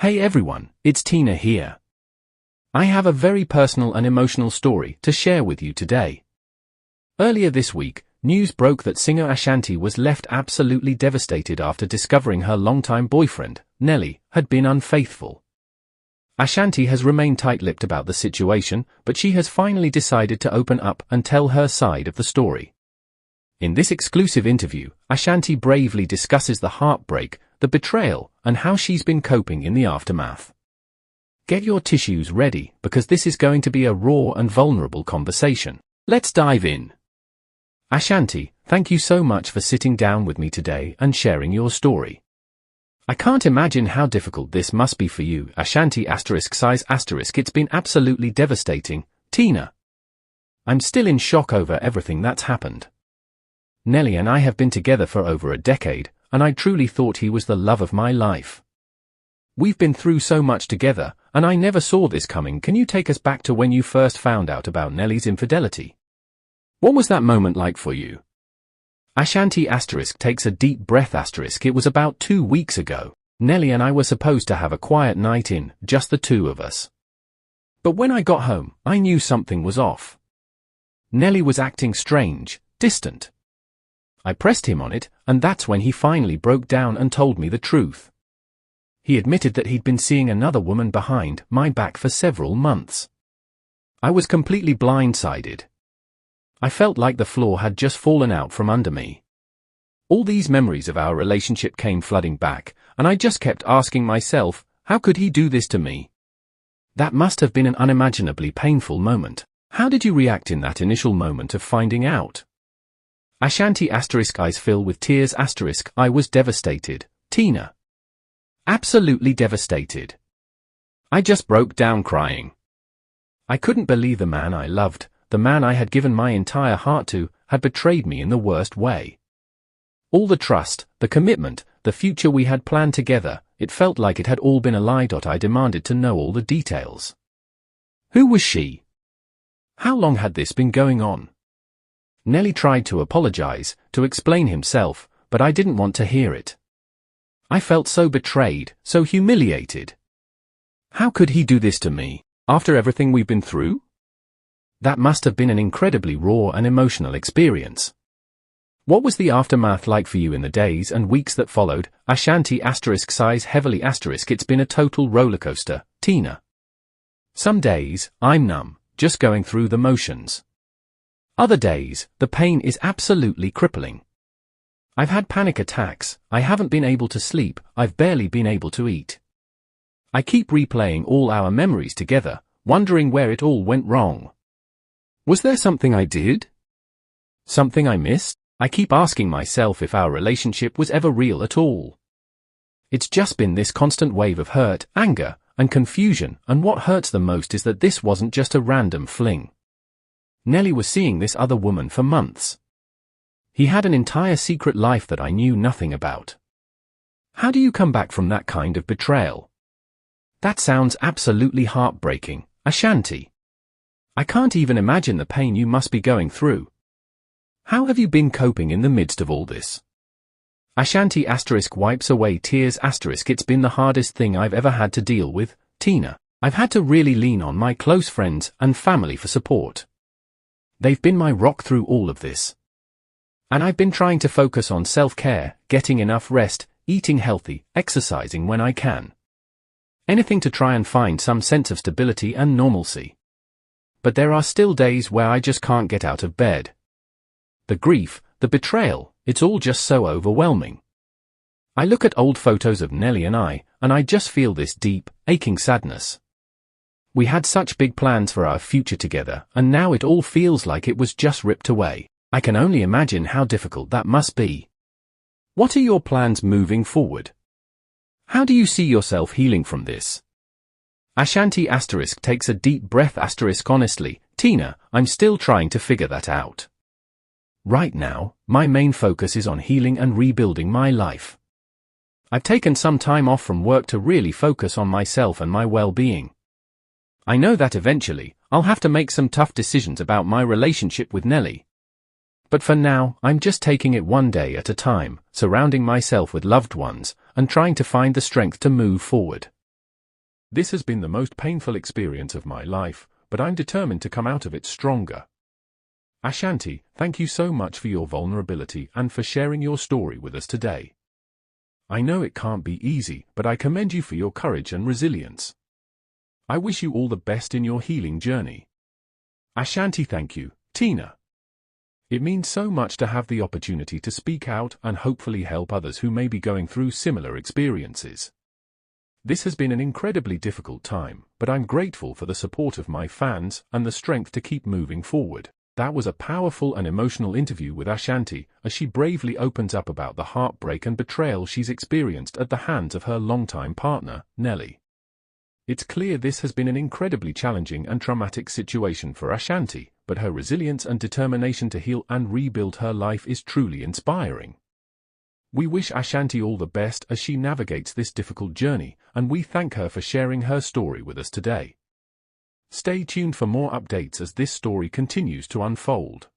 Hey everyone, it's Tina here. I have a very personal and emotional story to share with you today. Earlier this week, news broke that singer Ashanti was left absolutely devastated after discovering her longtime boyfriend, Nelly, had been unfaithful. Ashanti has remained tight-lipped about the situation, but she has finally decided to open up and tell her side of the story. In this exclusive interview, Ashanti bravely discusses the heartbreak, the betrayal, and how she's been coping in the aftermath. Get your tissues ready, because this is going to be a raw and vulnerable conversation. Let's dive in. Ashanti, thank you so much for sitting down with me today and sharing your story. I can't imagine how difficult this must be for you, Ashanti *size*. It's been absolutely devastating, Tina. I'm still in shock over everything that's happened. Nelly and I have been together for over a decade, and I truly thought he was the love of my life. We've been through so much together, and I never saw this coming. Can you take us back to when you first found out about Nelly's infidelity? What was that moment like for you? Ashanti * takes a deep breath *. It was about 2 weeks ago. Nelly and I were supposed to have a quiet night in, just the two of us. But when I got home, I knew something was off. Nelly was acting strange, distant. I pressed him on it, and that's when he finally broke down and told me the truth. He admitted that he'd been seeing another woman behind my back for several months. I was completely blindsided. I felt like the floor had just fallen out from under me. All these memories of our relationship came flooding back, and I just kept asking myself, how could he do this to me? That must have been an unimaginably painful moment. How did you react in that initial moment of finding out? Ashanti * eyes fill with tears *. I was devastated, Tina. Absolutely devastated. I just broke down crying. I couldn't believe the man I loved, the man I had given my entire heart to, had betrayed me in the worst way. All the trust, the commitment, the future we had planned together, it felt like it had all been a lie. I demanded to know all the details. Who was she? How long had this been going on? Nelly tried to apologize, to explain himself, but I didn't want to hear it. I felt so betrayed, so humiliated. How could he do this to me, after everything we've been through? That must have been an incredibly raw and emotional experience. What was the aftermath like for you in the days and weeks that followed? Ashanti * sighs heavily *. It's been a total rollercoaster, Tina. Some days, I'm numb, just going through the motions. Other days, the pain is absolutely crippling. I've had panic attacks, I haven't been able to sleep, I've barely been able to eat. I keep replaying all our memories together, wondering where it all went wrong. Was there something I did? Something I missed? I keep asking myself if our relationship was ever real at all. It's just been this constant wave of hurt, anger, and confusion, and what hurts the most is that this wasn't just a random fling. Nelly was seeing this other woman for months. He had an entire secret life that I knew nothing about. How do you come back from that kind of betrayal? That sounds absolutely heartbreaking, Ashanti. I can't even imagine the pain you must be going through. How have you been coping in the midst of all this? Ashanti * wipes away tears *. It's been the hardest thing I've ever had to deal with, Tina. I've had to really lean on my close friends and family for support. They've been my rock through all of this. And I've been trying to focus on self-care, getting enough rest, eating healthy, exercising when I can. Anything to try and find some sense of stability and normalcy. But there are still days where I just can't get out of bed. The grief, the betrayal, it's all just so overwhelming. I look at old photos of Nelly and I just feel this deep, aching sadness. We had such big plans for our future together, and now it all feels like it was just ripped away. I can only imagine how difficult that must be. What are your plans moving forward? How do you see yourself healing from this? Ashanti * takes a deep breath *. Honestly, Tina, I'm still trying to figure that out. Right now, my main focus is on healing and rebuilding my life. I've taken some time off from work to really focus on myself and my well-being. I know that eventually, I'll have to make some tough decisions about my relationship with Nelly. But for now, I'm just taking it one day at a time, surrounding myself with loved ones, and trying to find the strength to move forward. This has been the most painful experience of my life, but I'm determined to come out of it stronger. Ashanti, thank you so much for your vulnerability and for sharing your story with us today. I know it can't be easy, but I commend you for your courage and resilience. I wish you all the best in your healing journey. Ashanti, thank you, Tina. It means so much to have the opportunity to speak out and hopefully help others who may be going through similar experiences. This has been an incredibly difficult time, but I'm grateful for the support of my fans and the strength to keep moving forward. That was a powerful and emotional interview with Ashanti, as she bravely opens up about the heartbreak and betrayal she's experienced at the hands of her longtime partner, Nelly. It's clear this has been an incredibly challenging and traumatic situation for Ashanti, but her resilience and determination to heal and rebuild her life is truly inspiring. We wish Ashanti all the best as she navigates this difficult journey, and we thank her for sharing her story with us today. Stay tuned for more updates as this story continues to unfold.